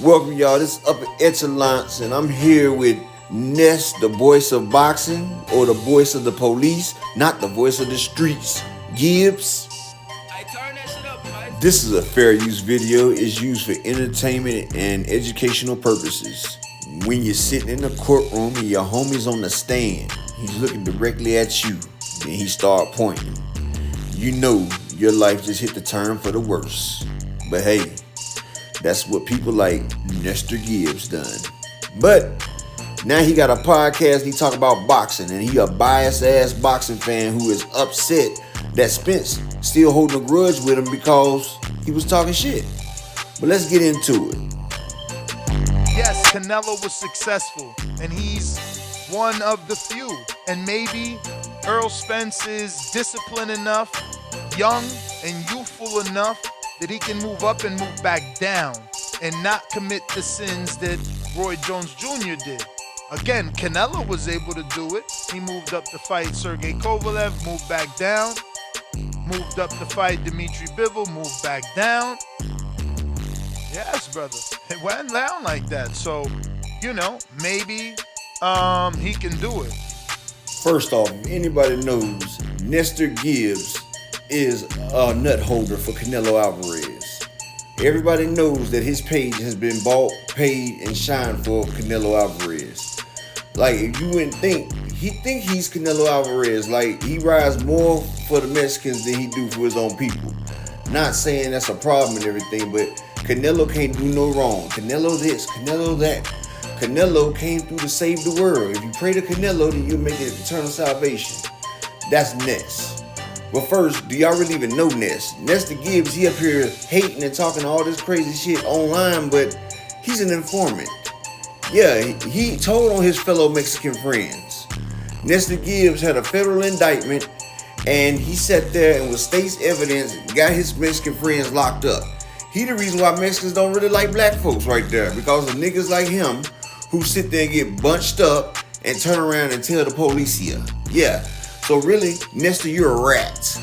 Welcome y'all, this is Upper Echelons, and I'm here with Ness, the voice of boxing, or the voice of the police, not the voice of the streets. Gibbs. This is a fair use video. It's used for entertainment and educational purposes. When you're sitting in the courtroom and your homie's on the stand, he's looking directly at you, and he start pointing. You know your life just hit the turn for the worse. But hey, that's what people like Nestor Gibbs done. But now he got a podcast and he talk about boxing, and he a biased ass boxing fan who is upset that Spence still holding a grudge with him because he was talking shit. But let's get into it. Yes, Canelo was successful, and he's one of the few. And maybe Earl Spence is disciplined enough, young and youthful enough that he can move up and move back down and not commit the sins that Roy Jones Jr. did. Again, Canelo was able to do it. He moved up to fight Sergey Kovalev, moved back down. Moved up to fight Dmitry Bivol, moved back down. Yes, brother. It went down like that. So, maybe he can do it. First off, if anybody knows, Nestor Gibbs is a nut holder for Canelo Alvarez. Everybody knows that his page has been bought, paid, and shined for Canelo Alvarez. Like, if you wouldn't think, he's Canelo Alvarez. Like, he rides more for the Mexicans than he do for his own people. Not saying that's a problem and everything, but Canelo can't do no wrong. Canelo this, Canelo that. Canelo came through to save the world. If you pray to Canelo, then you'll make it eternal salvation. That's Ness. But first, do y'all really even know Ness? Nestor Gibbs, he up here hating and talking all this crazy shit online, but he's an informant. Yeah, he told on his fellow Mexican friends. Nestor Gibbs had a federal indictment, and he sat there and with state's evidence got his Mexican friends locked up. He the reason why Mexicans don't really like black folks right there, because of niggas like him who sit there and get bunched up and turn around and tell the police here. Yeah, so really, Nestor, you're a rat.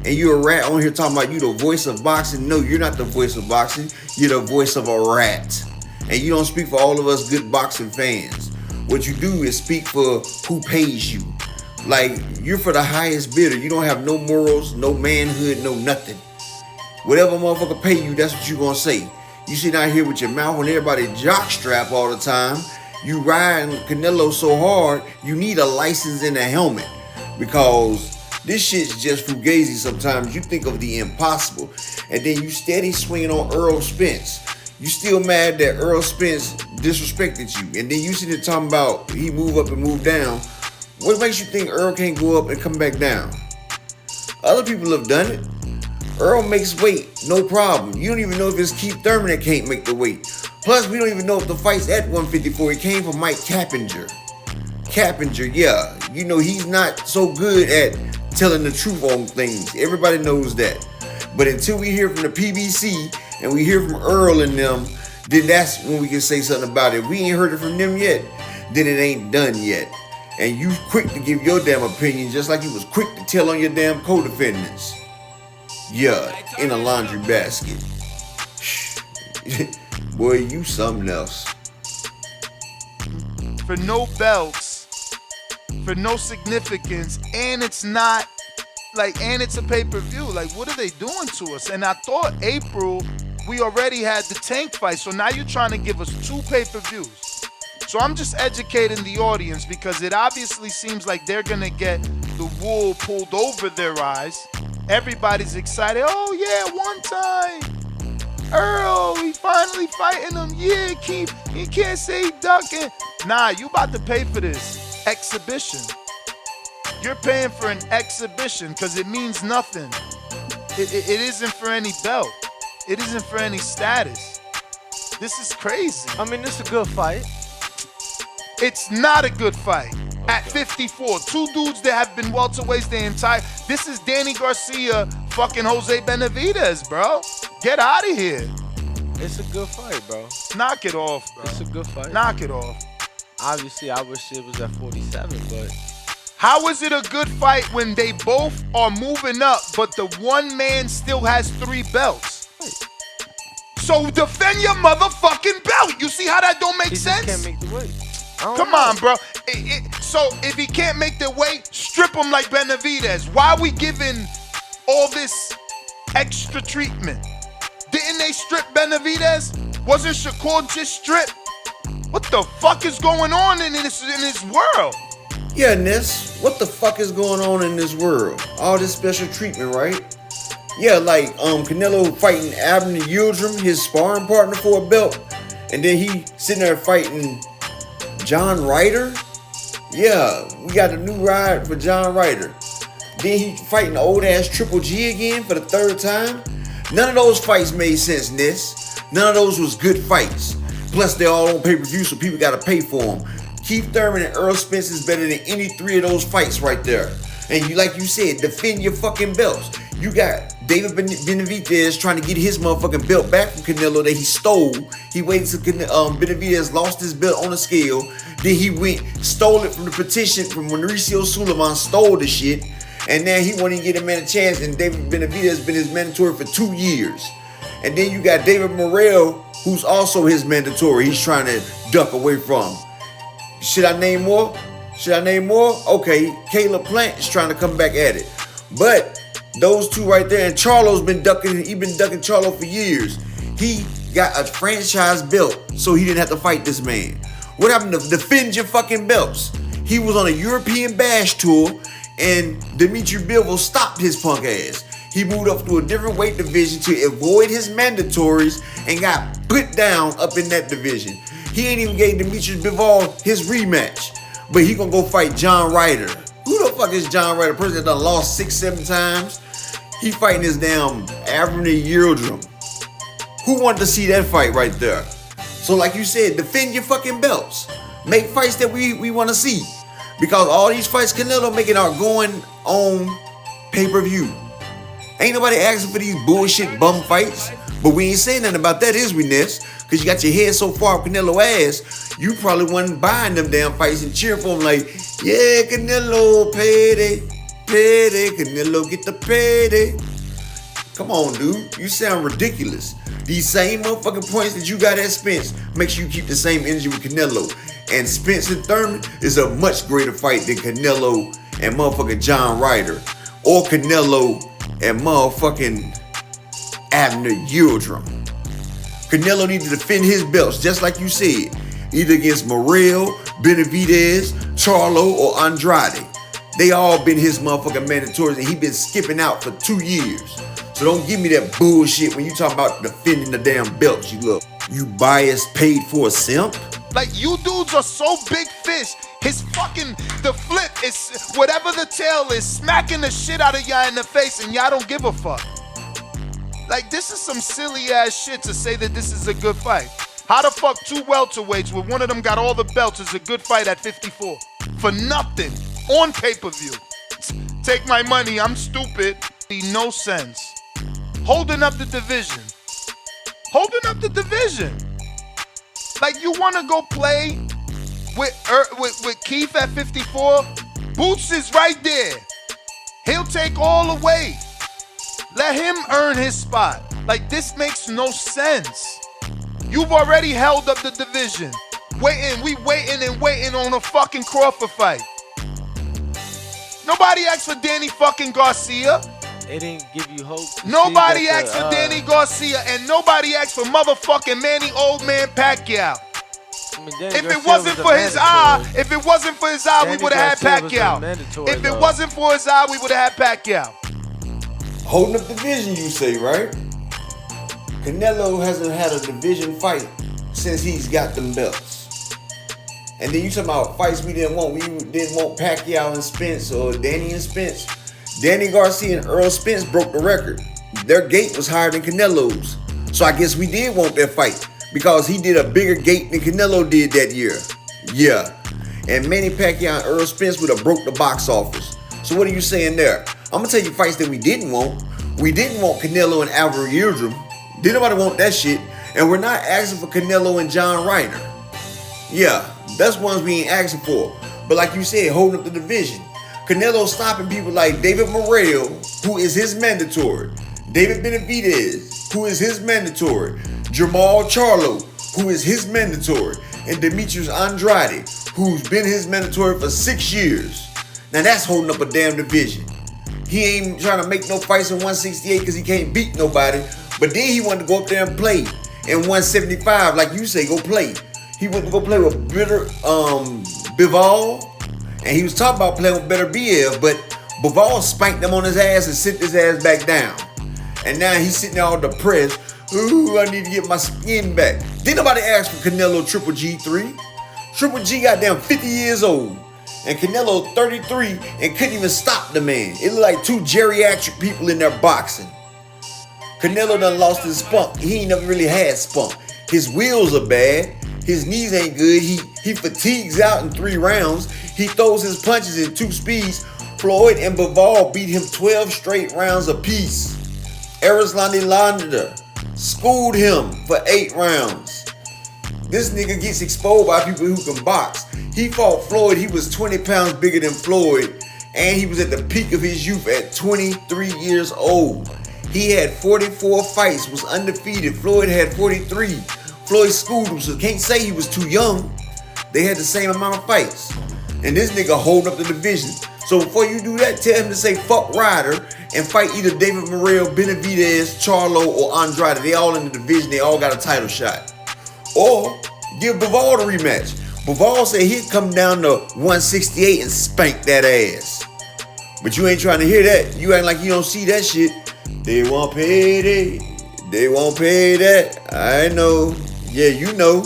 And you're a rat on here talking about you the voice of boxing. No, you're not the voice of boxing. You're the voice of a rat. And you don't speak for all of us good boxing fans. What you do is speak for who pays you. Like, you're for the highest bidder. You don't have no morals, no manhood, no nothing. Whatever motherfucker pay you, that's what you gonna say. You sit out here with your mouth on everybody jockstrap all the time. You riding Canelo so hard, you need a license and a helmet. Because this shit's just fugazi sometimes. You think of the impossible. And then you steady swinging on Earl Spence. You still mad that Earl Spence disrespected you. And then you sit there talking about he move up and move down. What makes you think Earl can't go up and come back down? Other people have done it. Earl makes weight, no problem. You don't even know if it's Keith Thurman that can't make the weight. Plus, we don't even know if the fight's at 154. It came from Mike Cappinger. Cappinger, yeah. You know, he's not so good at telling the truth on things. Everybody knows that. But until we hear from the PBC and we hear from Earl and them, then that's when we can say something about it. If we ain't heard it from them yet, then it ain't done yet. And you quick to give your damn opinion just like you was quick to tell on your damn co-defendants. Yeah, in a laundry basket. Boy, you something else. For no belts, for no significance, and it's not and it's a pay-per-view. Like, what are they doing to us? And I thought April, we already had the Tank fight. So now you're trying to give us 2 pay-per-views. So I'm just educating the audience because it obviously seems like they're going to get the wool pulled over their eyes. Everybody's excited. Oh, yeah, one time. Earl, he finally fighting him. Yeah, Keith, he can't say he ducking. Nah, you about to pay for this exhibition. You're paying for an exhibition because it means nothing. It isn't for any belt. It isn't for any status. This is crazy. I mean, this is a good fight. It's not a good fight. Okay. At 54, 2 dudes that have been welterweights their entire... This is Danny Garcia fucking Jose Benavidez, bro. Get out of here. It's a good fight, bro. Knock it off, bro. It's a good fight. Knock it off. Obviously, I wish it was at 47, but... How is it a good fight when they both are moving up, but the one man still has 3 belts? So defend your motherfucking belt. You see how that don't make He just sense? can't make the weight. I don't Come know. on, bro. So if he can't make the weight, strip him like Benavidez. Why are we giving all this extra treatment? Didn't they strip Benavidez? Wasn't Shakur just stripped? What the fuck is going on in this world? Yeah, Ness, what the fuck is going on in this world? All this special treatment, right? Yeah, like Canelo fighting Abner Yildirim, his sparring partner for a belt, and then he sitting there fighting John Ryder. Yeah, we got a new ride for John Ryder. Then he fighting old ass Triple G again for the third time. None of those fights made sense, Ness. None of those was good fights. Plus, they're all on pay-per-view, so people gotta pay for them. Keith Thurman and Earl Spence is better than any three of those fights right there. And you, like you said, defend your fucking belts. You got David Benavidez trying to get his motherfucking belt back from Canelo that he stole. He waited till Benavidez lost his belt on the scale. Then he stole it from the petition from Mauricio Suleiman, stole the shit. And now he won't even get a man a chance. And David Benavidez has been his mandatory for 2 years. And then you got David Morrell, who's also his mandatory. He's trying to duck away from. Should I name more? Okay, Caleb Plant is trying to come back at it. But those two right there, and Charlo's been ducking Charlo for years. He got a franchise belt, so he didn't have to fight this man. What happened to defend your fucking belts? He was on a European bash tour, and Dmitry Bivol stopped his punk ass. He moved up to a different weight division to avoid his mandatories and got put down up in that division. He ain't even gave Dmitry Bivol his rematch. But he gonna go fight John Ryder. Who the fuck is John Ryder? Person that done lost 6-7 times. He fighting his damn Abner Yildirim. Who wanted to see that fight right there? So like you said, defend your fucking belts. Make fights that we want to see. Because all these fights Canelo making are going on pay-per-view. Ain't nobody asking for these bullshit bum fights. But we ain't saying nothing about that, is we, Ness? Because you got your head so far up Canelo ass, you probably wasn't buying them damn fights and cheering for him like, yeah, Canelo, payday, Canelo, get the payday. Come on, dude. You sound ridiculous. These same motherfucking points that you got at Spence makes you keep the same energy with Canelo. And Spence and Thurman is a much greater fight than Canelo and motherfucking John Ryder. Or Canelo and motherfucking Abner Yildirim. Canelo needs to defend his belts, just like you said, either against Morrell, Benavidez, Charlo, or Andrade. They all been his motherfucking mandatories, and he been skipping out for 2 years. So don't give me that bullshit when you talk about defending the damn belts. You biased, paid for a simp. Like, you dudes are so big fish. The flip is, whatever the tail is, smacking the shit out of y'all in the face, and y'all don't give a fuck. Like, this is some silly ass shit to say that this is a good fight. How the fuck two welterweights where one of them got all the belts is a good fight at 54? For nothing. On pay-per-view. Take my money, I'm stupid. No sense. Holding up the division. Like, you want to go play with Keith at 54? Boots is right there. He'll take all the weight. Let him earn his spot. Like, this makes no sense. You've already held up the division. We waiting on a fucking Crawford fight. Nobody asked for Danny fucking Garcia. They didn't give you hope. Nobody asked for Danny Garcia, and nobody asked for motherfucking Manny Old Man Pacquiao. If it wasn't for his eye, we would have had Pacquiao. If it wasn't for his eye, we would have had Pacquiao. Holding up division, you say, right? Canelo hasn't had a division fight since he's got them belts. And then you talking about fights we didn't want. We didn't want Pacquiao and Spence or Danny and Spence. Danny Garcia and Earl Spence broke the record. Their gate was higher than Canelo's. So I guess we did want that fight because he did a bigger gate than Canelo did that year. Yeah. And Manny Pacquiao and Earl Spence would have broke the box office. So what are you saying there? I'm going to tell you fights that we didn't want. We didn't want Canelo and Abner Yildirim. Didn't nobody want that shit. And we're not asking for Canelo and John Ryder. Yeah, that's ones we ain't asking for. But like you said, holding up the division. Canelo stopping people like David Morrell, who is his mandatory. David Benavidez, who is his mandatory. Jamal Charlo, who is his mandatory, and Demetrius Andrade, who's been his mandatory for 6 years. Now that's holding up a damn division. He ain't trying to make no fights in 168 because he can't beat nobody. But then he wanted to go up there and play in 175, like you say, go play. He went to go play with Bivol, and he was talking about playing with Better BF, but Bivol spanked him on his ass and sent his ass back down. And now he's sitting there all depressed. Ooh, I need to get my skin back. Didn't nobody ask for Canelo Triple G3. Triple G goddamn 50 years old. And Canelo 33 and couldn't even stop the man. It looked like two geriatric people in there boxing. Canelo done lost his spunk. He ain't never really had spunk. His wheels are bad. His knees ain't good. He fatigues out in 3 rounds. He throws his punches in 2 speeds. Floyd and Bivol beat him 12 straight rounds apiece. Erislandy Lander schooled him for 8 rounds. This nigga gets exposed by people who can box. He fought Floyd. He was 20 pounds bigger than Floyd, and he was at the peak of his youth at 23 years old. He had 44 fights, was undefeated. Floyd had 43. Floyd schooled him, so can't say he was too young. They had the same amount of fights. And this nigga holding up the division. So before you do that, tell him to say fuck Ryder and fight either David Morrell, Benavidez, Charlo, or Andrade. They all in the division. They all got a title shot. Or give Bivol the rematch. Bivol said he'd come down to 168 and spank that ass. But you ain't trying to hear that. You act like you don't see that shit. They won't pay that. They won't pay that. I know. Yeah, you know.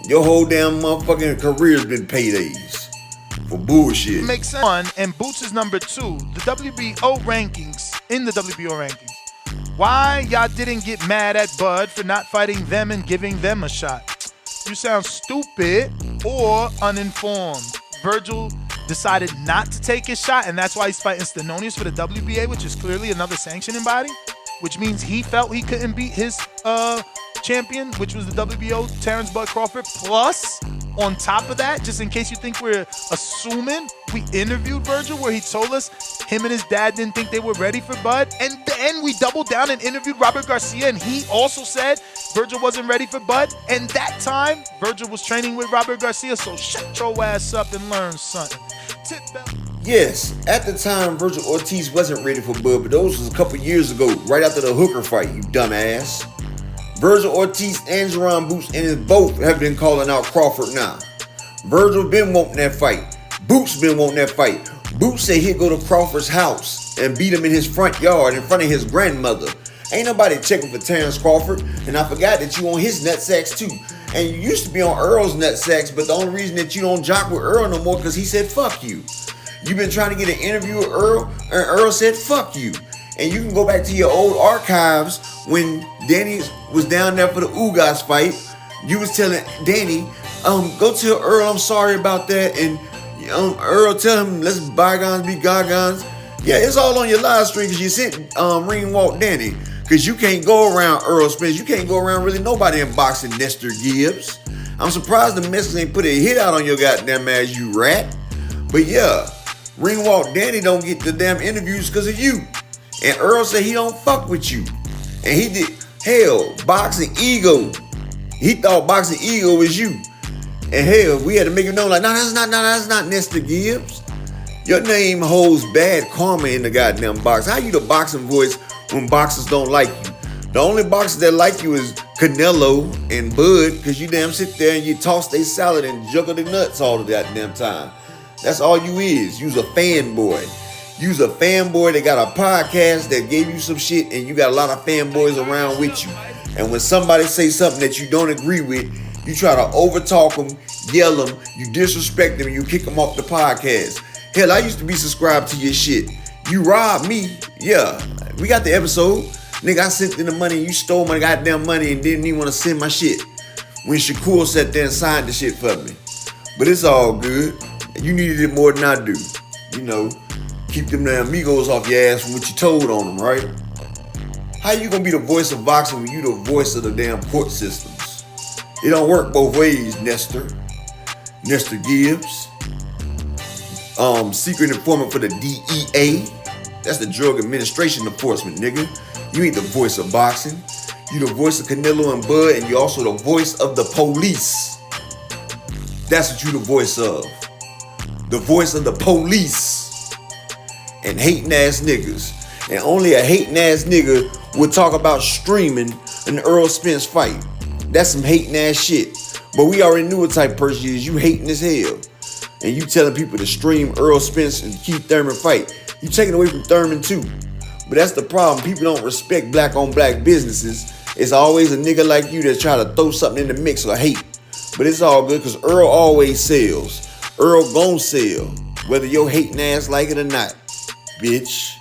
Your whole damn motherfucking career's been paydays for bullshit. Makes sense. 1 and Boots is number 2. The WBO rankings, in the WBO rankings. Why y'all didn't get mad at Bud for not fighting them and giving them a shot? You sound stupid or uninformed. Virgil decided not to take his shot, and that's why he's fighting Stenonius for the WBA, which is clearly another sanctioning body, which means he felt he couldn't beat his champion, which was the WBO, Terrence Bud Crawford. Plus, on top of that, just in case you think we're assuming, we interviewed Virgil where he told us him and his dad didn't think they were ready for Bud. And then we doubled down and interviewed Robert Garcia, and he also said Virgil wasn't ready for Bud. And that time, Virgil was training with Robert Garcia, so shut your ass up and learn something. Yes, at the time, Virgil Ortiz wasn't ready for Bud, but those was a couple years ago, right after the Hooker fight, you dumbass. Virgil Ortiz and Jerron Boots and both have been calling out Crawford now. Virgil been wanting that fight. Boots been wanting that fight. Boots said he'd go to Crawford's house and beat him in his front yard in front of his grandmother. Ain't nobody checking for Terrence Crawford, and I forgot that you on his nutsacks too. And you used to be on Earl's nutsacks, but the only reason that you don't jock with Earl no more because he said fuck you. You've been trying to get an interview with Earl, and Earl said fuck you. And you can go back to your old archives when Danny was down there for the Ugas fight. You was telling Danny, go tell Earl I'm sorry about that, and Earl tell him let's bygones be gargons. Yeah, it's all on your live stream because you sent ring walk Danny. Because you can't go around Earl Spence. You can't go around really nobody in boxing, Nestor Gibbs. I'm surprised the Mexicans ain't put a hit out on your goddamn ass, you rat. But yeah, Ringwalk Danny don't get the damn interviews because of you. And Earl said he don't fuck with you. And he did, hell, Boxing Ego. He thought Boxing Ego was you. And hell, we had to make him know like, no, that's not Nestor Gibbs. Your name holds bad karma in the goddamn box. How you the boxing voice when boxers don't like you? The only boxers that like you is Canelo and Bud, because you damn sit there and you toss their salad and juggle their nuts all the goddamn time. That's all you is. You's a fanboy. You's a fanboy that got a podcast that gave you some shit and you got a lot of fanboys around with you. And when somebody say something that you don't agree with, you try to overtalk them, yell them, you disrespect them, and you kick them off the podcast. Hell, I used to be subscribed to your shit. You robbed me. Yeah, we got the episode. Nigga, I sent in the money and you stole my goddamn money and didn't even want to send my shit. When Shakur sat there and signed the shit for me. But it's all good. You needed it more than I do. You know, keep them damn amigos off your ass from what you told on them, right? How you gonna be the voice of boxing when you the voice of the damn court systems? It don't work both ways, Nestor. Nestor Gibbs. Secret informant for the DEA. That's the Drug Administration Enforcement, nigga. You ain't the voice of boxing. You the voice of Canelo and Bud, and you also the voice of the police. That's what you the voice of. The voice of the police. And hating ass niggas. And only a hating ass nigga would talk about streaming an Earl Spence fight. That's some hating ass shit. But we already knew what type of person you is. You hating as hell. And you telling people to stream Earl Spence and Keith Thurman fight. You taking away from Thurman too. But that's the problem. People don't respect black on black businesses. It's always a nigga like you that try to throw something in the mix or hate. But it's all good because Earl always sells. Earl gon' sell. Whether your hating ass like it or not. Bitch.